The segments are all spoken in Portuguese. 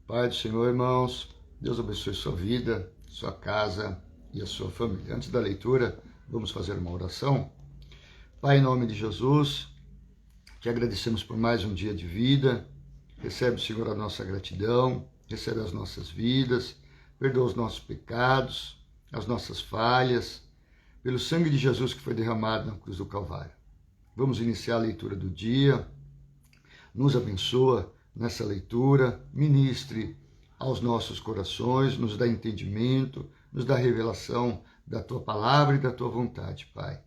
Pai do Senhor, irmãos, Deus abençoe sua vida, sua casa e a sua família. Antes da leitura, vamos fazer uma oração. Pai, em nome de Jesus, te agradecemos por mais um dia de vida. Recebe, Senhor, a nossa gratidão, recebe as nossas vidas, perdoa os nossos pecados, as nossas falhas, pelo sangue de Jesus que foi derramado na cruz do Calvário. Vamos iniciar a leitura do dia. Nos abençoa nessa leitura, ministre aos nossos corações, nos dá entendimento, nos dá revelação da Tua palavra e da Tua vontade, Pai.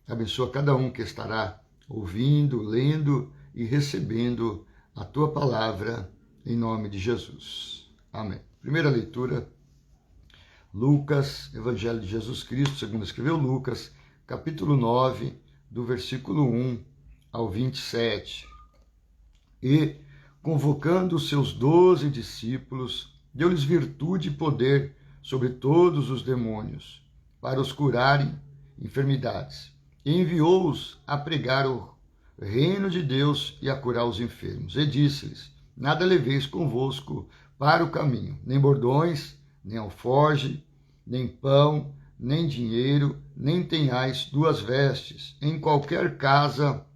Abençoa cada um que estará ouvindo, lendo e recebendo a Tua palavra, em nome de Jesus. Amém. Primeira leitura, Lucas, Evangelho de Jesus Cristo, segundo escreveu Lucas, capítulo 9, do versículo 1 ao 27. E, convocando os seus 12 discípulos, deu-lhes virtude e poder sobre todos os demônios, para os curarem enfermidades. E enviou-os a pregar o reino de Deus e a curar os enfermos. E disse-lhes: nada leveis convosco para o caminho, nem bordões, nem alforge, nem pão, nem dinheiro, nem tenhais duas vestes. Em qualquer casa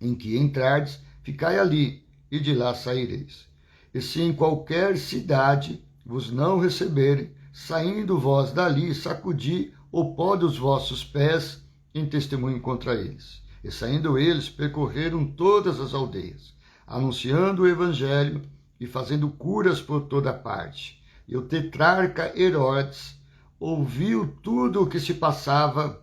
em que entrardes, ficai ali, e de lá saireis. E se em qualquer cidade vos não receberem, saindo vós dali, sacudi o pó dos vossos pés em testemunho contra eles. E saindo eles, percorreram todas as aldeias, anunciando o evangelho e fazendo curas por toda parte. E o tetrarca Herodes ouviu tudo o que se passava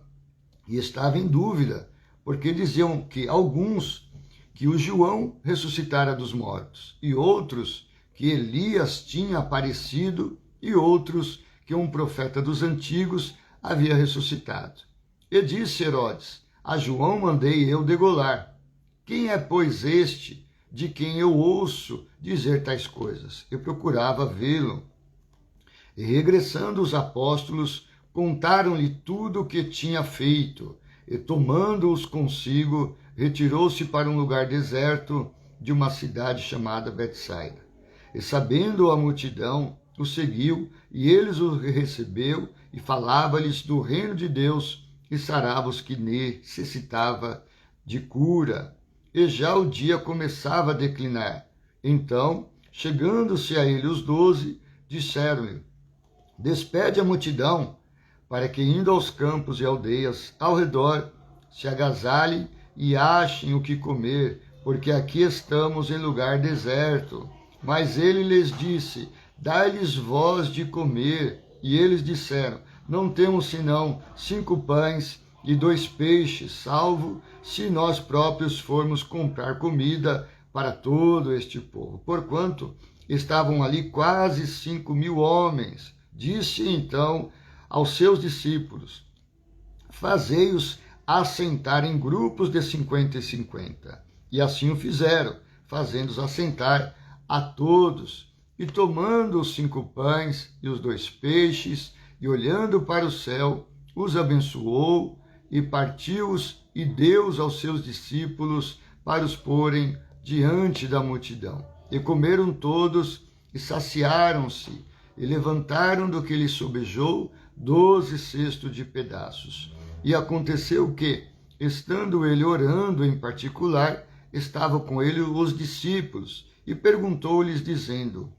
e estava em dúvida, porque diziam que alguns que o João ressuscitara dos mortos, e outros que Elias tinha aparecido, e outros que um profeta dos antigos havia ressuscitado. E disse Herodes: a João mandei eu degolar. Quem é, pois, este de quem eu ouço dizer tais coisas? Eu procurava vê-lo. E regressando os apóstolos, contaram-lhe tudo o que tinha feito, e tomando-os consigo, retirou-se para um lugar deserto de uma cidade chamada Betsaida. E sabendo a multidão, o seguiu, e eles o recebeu, e falava-lhes do reino de Deus, e sarava os que necessitava de cura. E já o dia começava a declinar. Então, chegando-se a ele os 12, disseram-lhe: despede a multidão, para que, indo aos campos e aldeias ao redor, se agasalhem e achem o que comer, porque aqui estamos em lugar deserto. Mas ele lhes disse: dai-lhes vós de comer. E eles disseram: não temos senão 5 pães e 2 peixes, salvo se nós próprios formos comprar comida para todo este povo. Porquanto estavam ali quase 5.000 homens. Disse então aos seus discípulos: fazei-os assentar em grupos de 50 e 50. E assim o fizeram, fazendo-os assentar a todos. E tomando os 5 pães e os 2 peixes, e olhando para o céu, os abençoou, e partiu-os, e deu-os aos seus discípulos, para os porem diante da multidão. E comeram todos, e saciaram-se, e levantaram do que lhes sobejou 12 cestos de pedaços. E aconteceu que, estando ele orando em particular, estavam com ele os discípulos, e perguntou-lhes, dizendo: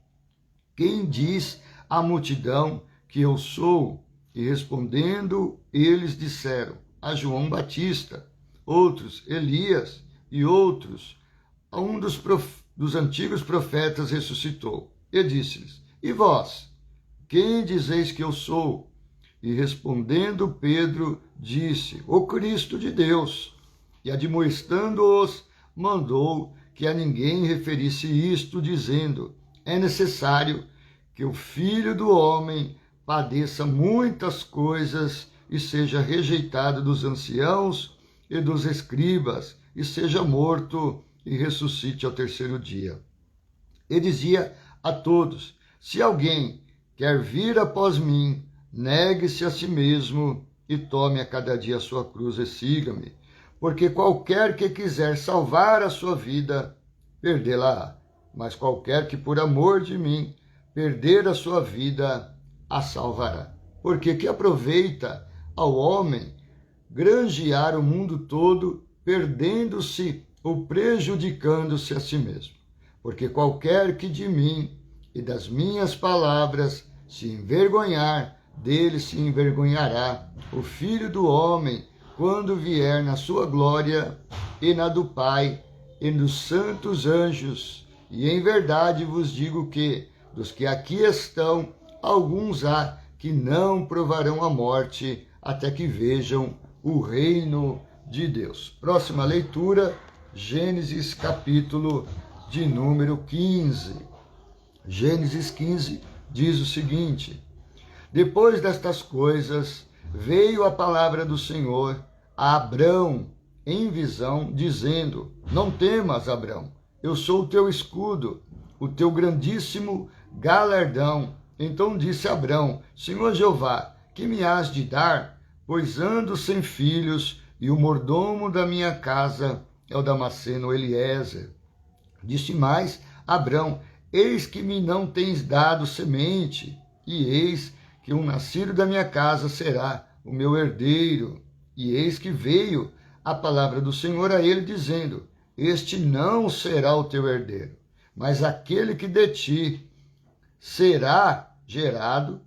quem diz a multidão que eu sou? E respondendo, eles disseram: a João Batista, outros Elias, e outros a um dos antigos profetas ressuscitou. E disse-lhes: e vós, quem dizeis que eu sou? E respondendo Pedro, disse: o Cristo de Deus. E admoestando-os, mandou que a ninguém referisse isto, dizendo: é necessário que o Filho do Homem padeça muitas coisas e seja rejeitado dos anciãos e dos escribas, e seja morto e ressuscite ao 3º dia. E dizia a todos: se alguém quer vir após mim, negue-se a si mesmo e tome a cada dia a sua cruz e siga-me. Porque qualquer que quiser salvar a sua vida, perdê-la-á. Mas qualquer que por amor de mim perder a sua vida, a salvará. Porque que aproveita ao homem granjear o mundo todo, perdendo-se ou prejudicando-se a si mesmo? Porque qualquer que de mim e das minhas palavras se envergonhar, dele se envergonhará o Filho do Homem, quando vier na sua glória e na do Pai e dos santos anjos. E em verdade vos digo que, dos que aqui estão, alguns há que não provarão a morte até que vejam o reino de Deus. Próxima leitura, Gênesis capítulo de número 15. Gênesis 15 diz o seguinte: depois destas coisas, veio a palavra do Senhor a Abrão em visão, dizendo: não temas, Abrão, eu sou o teu escudo, o teu grandíssimo galardão. Então disse Abrão: Senhor Jeová, que me hás de dar? Pois ando sem filhos, e o mordomo da minha casa é o Damasceno Eliezer. Disse mais Abrão: eis que me não tens dado semente, e eis que um nascido da minha casa será o meu herdeiro. E eis que veio a palavra do Senhor a ele, dizendo: este não será o teu herdeiro, mas aquele que de ti será gerado,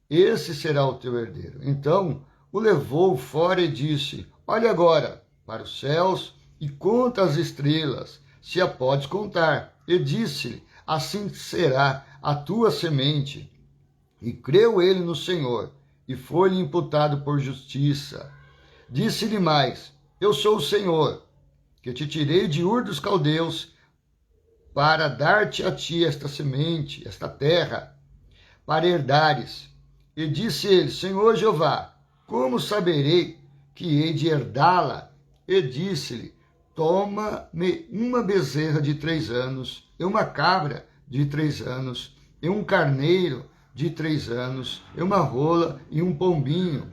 esse será o teu herdeiro. Então o levou fora e disse: olha agora para os céus e conta as estrelas, se a podes contar. E disse-lhe: assim será a tua semente. E creu ele no Senhor, e foi-lhe imputado por justiça. Disse-lhe mais: eu sou o Senhor, que te tirei de Ur dos Caldeus, para dar-te a ti esta semente, esta terra, para herdares. E disse ele: Senhor Jeová, como saberei que hei de herdá-la? E disse-lhe: toma-me uma bezerra de 3 anos, e uma cabra de 3 anos, e um carneiro de 3 anos, e uma rola e um pombinho.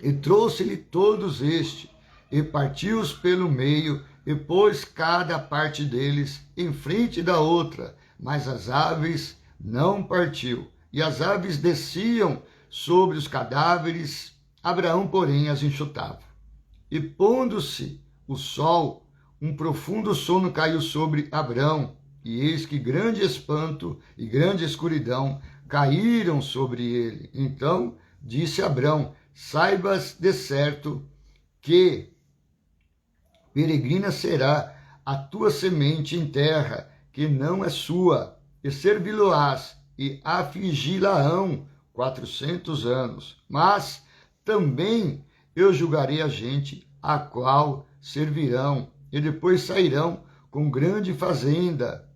E trouxe-lhe todos estes, e partiu-os pelo meio, e pôs cada parte deles em frente da outra, mas as aves não partiu. E as aves desciam sobre os cadáveres, Abraão, porém, as enxutava. E pondo-se o sol, um profundo sono caiu sobre Abrão, e eis que grande espanto e grande escuridão caíram sobre ele. Então disse Abrão: saibas de certo que peregrina será a tua semente em terra que não é sua, e servi-lo-ás e afligi-la-ão 400 anos. Mas também eu julgarei a gente a qual servirão, e depois sairão com grande fazenda.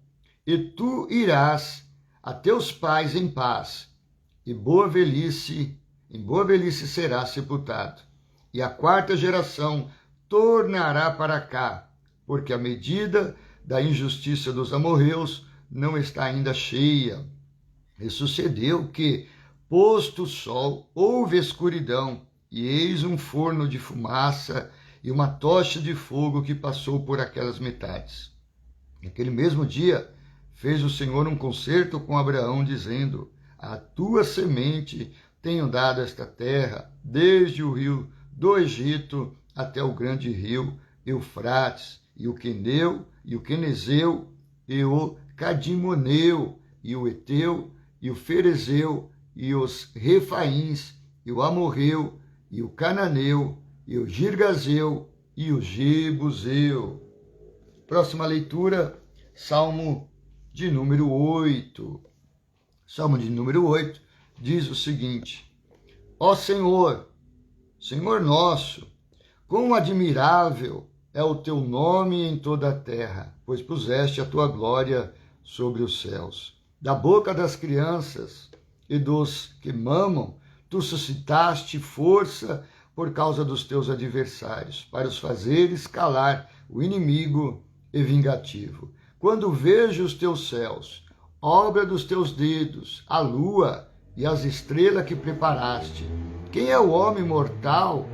E tu irás a teus pais em paz, e em boa velhice serás sepultado. E a 4ª geração tornará para cá, porque a medida da injustiça dos amorreus não está ainda cheia. E sucedeu que, posto o sol, houve escuridão, e eis um forno de fumaça e uma tocha de fogo que passou por aquelas metades. Naquele mesmo dia fez o Senhor um concerto com Abraão, dizendo: a tua semente tenho dado esta terra, desde o rio do Egito até o grande rio Eufrates, e o Queneu, e o Quenezeu, e o Cadimoneu, e o Eteu, e o Ferezeu, e os Refaíns, e o Amorreu, e o Cananeu, e o Girgazeu, e o Jebuseu. Próxima leitura, Salmo de número 8. Salmo de número 8 diz o seguinte: ó Senhor, Senhor nosso, quão admirável é o teu nome em toda a terra, pois puseste a tua glória sobre os céus. Da boca das crianças e dos que mamam, tu suscitaste força por causa dos teus adversários, para os fazeres calar o inimigo e vingativo. Quando vejo os teus céus, obra dos teus dedos, a lua e as estrelas que preparaste, quem é o homem mortal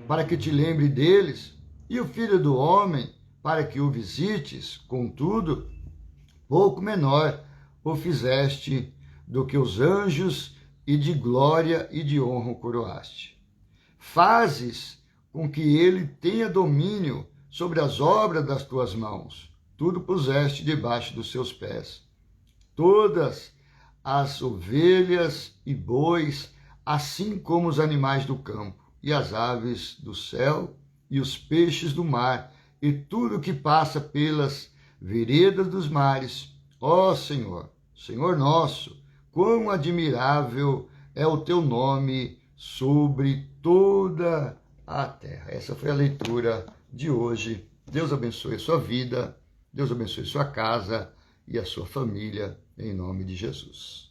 para que te lembre deles, e o filho do homem para que o visites? Contudo, pouco menor o fizeste do que os anjos, e de glória e de honra o coroaste. Fazes com que ele tenha domínio sobre as obras das tuas mãos. Tudo puseste debaixo dos seus pés. Todas as ovelhas e bois, assim como os animais do campo, e as aves do céu, e os peixes do mar, e tudo que passa pelas veredas dos mares. Ó Senhor, Senhor nosso, quão admirável é o teu nome sobre toda a terra. Essa foi a leitura de hoje. Deus abençoe a sua vida, Deus abençoe a sua casa e a sua família, em nome de Jesus.